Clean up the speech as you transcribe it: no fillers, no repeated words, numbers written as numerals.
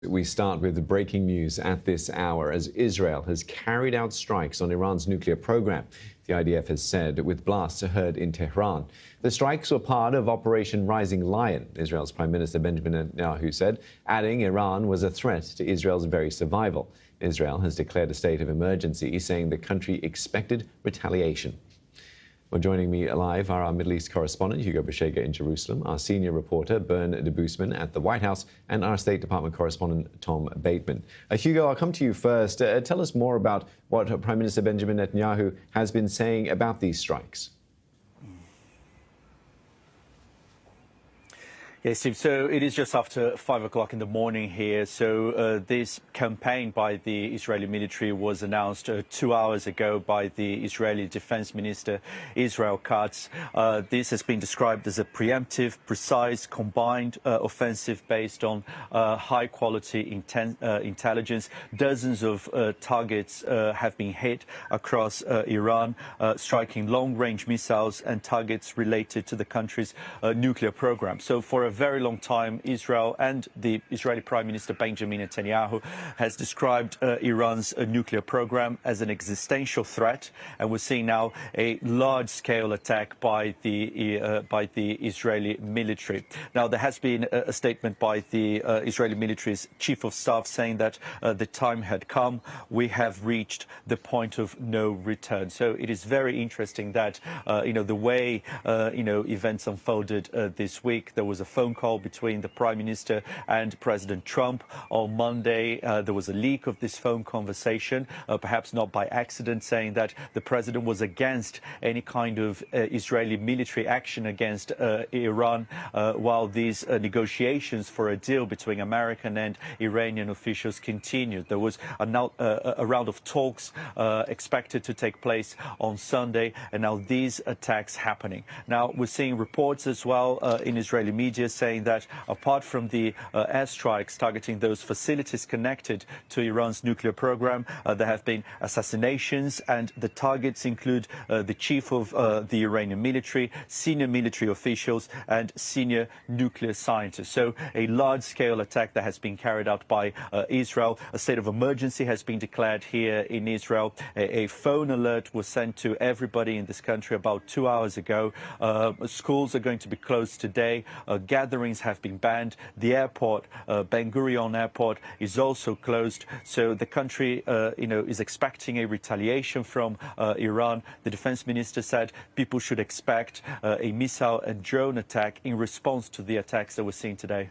We start with the breaking news at this hour as Israel has carried out strikes on Iran's nuclear program. The IDF has said with blasts heard in Tehran. The strikes were part of Operation Rising Lion, Israel's Prime Minister Benjamin Netanyahu said, adding Iran was a threat to Israel's very survival. Israel has declared a state of emergency, saying the country expected retaliation. Well, joining me live are our Middle East correspondent, Hugo Bashega in Jerusalem, our senior reporter, Bern de Boosman at the White House, and our State Department correspondent, Tom Bateman. Hugo, I'll come to you first. Tell us more about what Prime Minister Benjamin Netanyahu has been saying about these strikes. Yes, Steve, so it is just after 5 o'clock in the morning here. So this campaign by the Israeli military was announced 2 hours ago by the Israeli Defense Minister, Israel Katz. This has been described as a preemptive, precise, combined offensive based on high-quality intelligence. Dozens of targets have been hit across Iran, striking long-range missiles and targets related to the country's nuclear program. So for a very long time, Israel and the Israeli Prime Minister Benjamin Netanyahu has described Iran's nuclear program as an existential threat, and we're seeing now a large-scale attack by the Israeli military. Now, there has been a statement by the Israeli military's chief of staff saying that the time had come. We have reached the point of no return. So it is very interesting that the way events unfolded this week. There was a phone call between the Prime Minister and President Trump on Monday. There was a leak of this phone conversation, perhaps not by accident, saying that the President was against any kind of Israeli military action against Iran, while these negotiations for a deal between American and Iranian officials continued. There was a round of talks expected to take place on Sunday, and now these attacks happening. Now, we're seeing reports as well in Israeli media saying that apart from the airstrikes targeting those facilities connected to Iran's nuclear program, there have been assassinations, and the targets include the chief of the Iranian military, senior military officials, and senior nuclear scientists. So a large-scale attack that has been carried out by Israel. A state of emergency has been declared here in Israel. A phone alert was sent to everybody in this country about 2 hours ago. Schools are going to be closed today. Gatherings have been banned. The airport, Ben Gurion Airport, is also closed. So the country, is expecting a retaliation from Iran. The defense minister said people should expect a missile and drone attack in response to the attacks that we're seeing today.